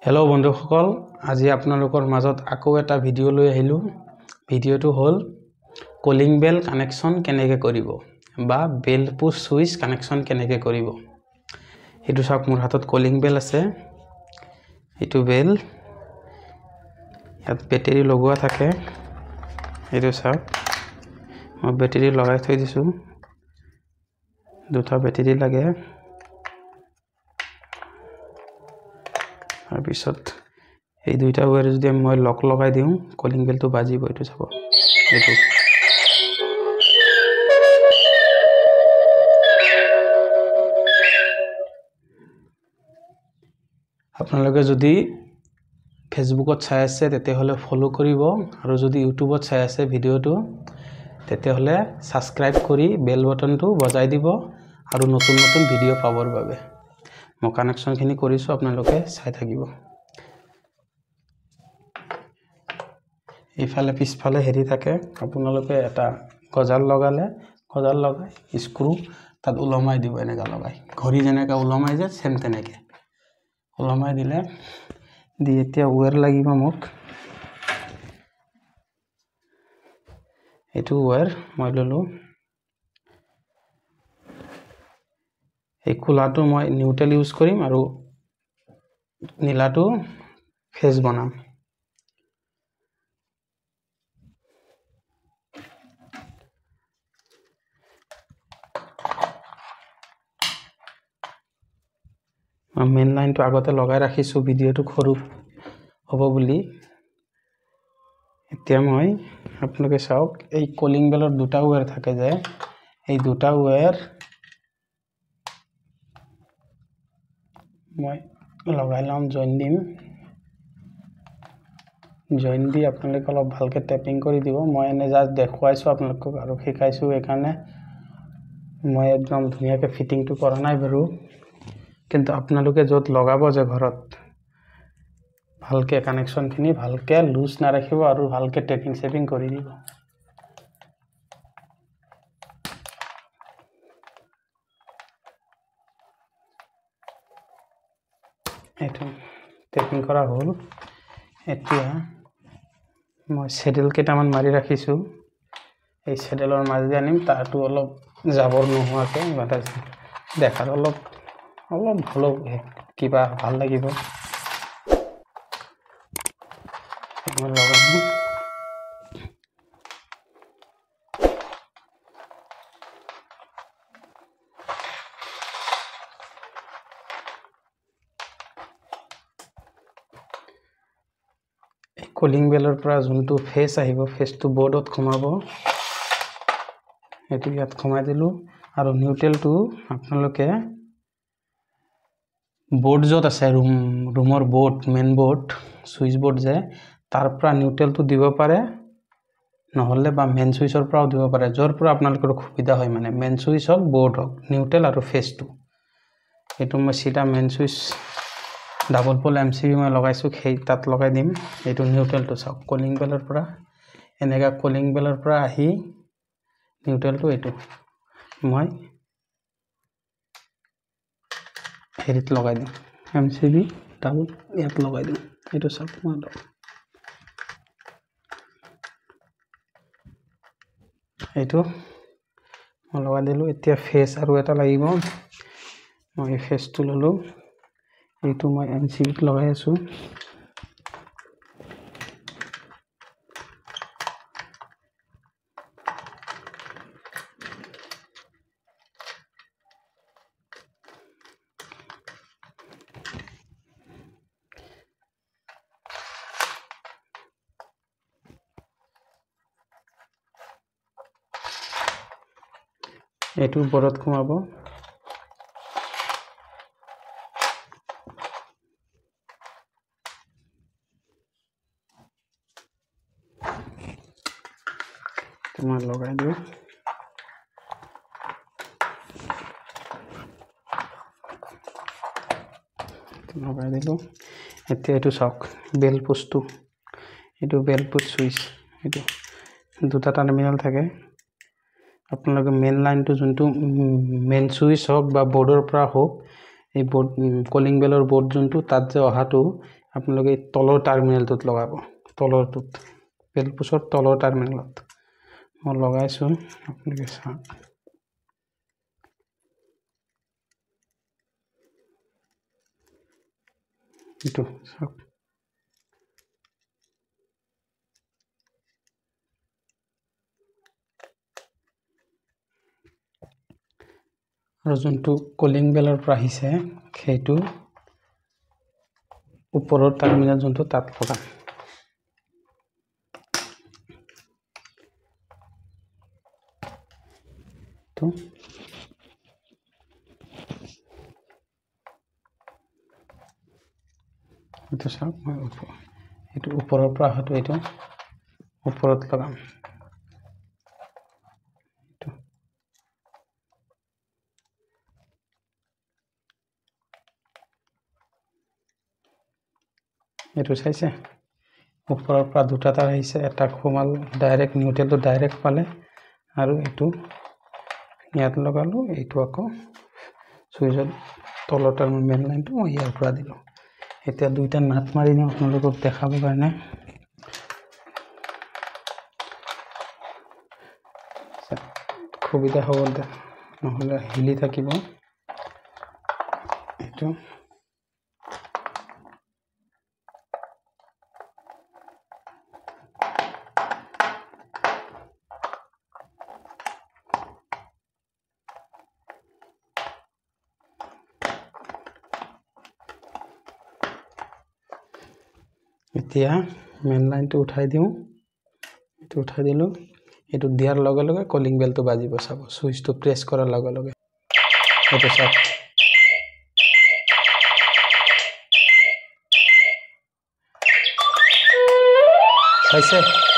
Hello' বন্ধুসকল, আজি আপোনালোকৰ মাজত আকৌ এটা ভিডিঅ' লৈ আহিলোঁ। ভিডিঅ'টো হ'ল কলিং বেল কানেকশ্যন কেনেকৈ কৰিব বা বেল পুছ সুইচ কানেকশ্যন কেনেকৈ কৰিব। এইটো চাওক, মোৰ হাতত কলিং বেল আছে। এইটো বেল, ইয়াত বেটেৰী লগোৱা থাকে। এইটো চাওক, মই বেটেৰী লগাই থৈ দিছোঁ। দুটা বেটেৰী লাগে। তাৰপিছত এই দুইটা ৱায়াৰ যদি মই লক লগাই দিওঁ, কলিং বেলটো বাজিব। এইটো চাব, এইটো আপোনালোকে যদি ফেচবুকত চাই আছে তেতিয়াহ'লে ফ'ল' কৰিব, আৰু যদি ইউটিউবত চাই আছে ভিডিঅ'টো তেতিয়াহ'লে ছাবস্ক্ৰাইব কৰি বেল বটনটো বজাই দিব আৰু নতুন নতুন ভিডিঅ' পাবৰ বাবে। মই কানেকশ্যনখিনি কৰিছোঁ, আপোনালোকে চাই থাকিব। এইফালে পিছফালে হেৰি থাকে, আপোনালোকে এটা গজাল লগাই স্ক্ৰু তাত ওলমাই দিব। এনেকৈ লগাই ঘড়ী যেনেকৈ ওলমাই যায়, চেম তেনেকৈ ওলমাই দিলে এতিয়া ৱায়াৰ লাগিব মোক। এইটো ৱায়াৰ মই ল'লোঁ। এই কোলাটো মই নিউট্ৰেল ইউজ কৰিম আৰু নীলাটো ফেজ বনাম। মেইন লাইনটো আগতে লগাই ৰাখিছোঁ, ভিডিঅ'টো সৰু হ'ব বুলি। এতিয়া মই আপোনালোকে চাওক, এই কলিং বেলৰ দুটা ৱায়াৰ থাকে যে, এই দুটা ৱায়াৰ মই লগাই ল'ম। জইন দি আপোনালোকে অলপ ভালকৈ টেপিং কৰি দিব। মই এনে জাষ্ট দেখুৱাইছোঁ আপোনালোকক আৰু শিকাইছোঁ, সেইকাৰণে মই একদম ধুনীয়াকৈ ফিটিংটো কৰা নাই বাৰু। কিন্তু আপোনালোকে য'ত লগাব যে ঘৰত, ভালকৈ কানেকশ্যনখিনি ভালকৈ লুজ নাৰাখিব আৰু ভালকৈ টেপিং চেপিং কৰি দিব। এইটো টেপিং কৰা হ'ল। এতিয়া মই চেডেল কেইটামান মাৰি ৰাখিছোঁ, এই চেডেলৰ মাজেদি আনিম, তাতো অলপ জাবৰ নোহোৱাকৈ, মানে দেখাত অলপ ভালো, কিবা ভাল লাগিব। মই লগাম। কলিং বেলৰ পৰা যোনটো ফেজ আহিব, ফেজটো বৰ্ডত সোমাব। এইটো ইয়াত সোমাই দিলোঁ। আৰু নিউট্ৰেলটো আপোনালোকে বৰ্ড য'ত আছে, ৰুমৰ board, main board, switch board যে, তাৰ পৰা নিউট্ৰেলটো দিব পাৰে, নহ'লে বা মেইন ছুইচৰ পৰাও দিব পাৰে, য'ৰ পৰা আপোনালোকৰ সুবিধা হয়। মানে মেইন ছুইচ হওক, বৰ্ড হওক, নিউট্ৰেল আৰু ফেজটো। এইটো মই চিধা মেইন ছুইচ ডাবল পল MCB মই লগাইছোঁ, সেই তাত লগাই দিম। এইটো নিউট্ৰেলটো চাওক, কলিং বেলৰ পৰা এনেকৈ কলিং বেলৰ পৰা আহি নিউট্ৰেলটো এইটো মই হেৰিত লগাই দিম, MCB ডাবল ইয়াত লগাই দিম। এইটো চাওক, মই এইটো মই লগাই দিলোঁ। এতিয়া ফেজ আৰু এটা লাগিব, মই ফেজটো ল'লোঁ। এইটো মই MCBত লগাই আছোঁ। এইটো বৰ্ডত সোমাব। মই লগাই দিওঁ। লগাই দিলোঁ। এতিয়া এইটো চাওক, বেল পুছটো, এইটো বেল পুছ চুইচ, এইটো দুটা টাৰ্মিনেল থাকে। আপোনালোকে মেইন লাইনটো যোনটো মেইন ছুইচ হওক বা বৰ্ডৰ পৰা হওক, এই বৰ্ড কলিং বেলৰ বৰ্ড যোনটো তাত যে অহাটো, আপোনালোকে তলৰ টাৰ্মিনেলটোত লগাব তলৰটোত বেল পুছৰ তলৰ টাৰ্মিনেলত মই লগাইছোঁ আপোনালোকে চাওক এইটো চাওক আৰু যোনটো কলিং বেলৰ পৰা আহিছে সেইটো ওপৰৰ টাৰ্মিনেল যোনটো তাত লগাম তো এইটো চাওক মই এইটো ওপৰৰ পৰা হয়তো এইটো ওপৰত লগাম এইটো চাইছে ওপৰৰ পৰা দুটা তাৰ আহিছে এটা সোমাল ডাইৰেক্ট নিউট্ৰেলটো ডাইৰেক্ট পালে আৰু এইটো ইয়াত লগালো এইটো আকৌ সুইচৰ তলৰ টাৰ্মিনেল মেইন লাইনটো মই ইয়াৰ পৰা দিলোঁ এতিয়া দুইটা নাট মাৰি দিওঁ আপোনালোকক দেখাবৰ কাৰণে সুবিধা হ'ব নহ'লে হিলি থাকিব এইটো এতিয়া মেইন লাইনটো উঠাই দিওঁ এইটো উঠাই দিলোঁ এইটো দিয়াৰ লগে লগে কলিং বেলটো বাজিব চাব সুইচটো প্ৰেছ কৰাৰ লগে লগে এইটো চাওক চাইছে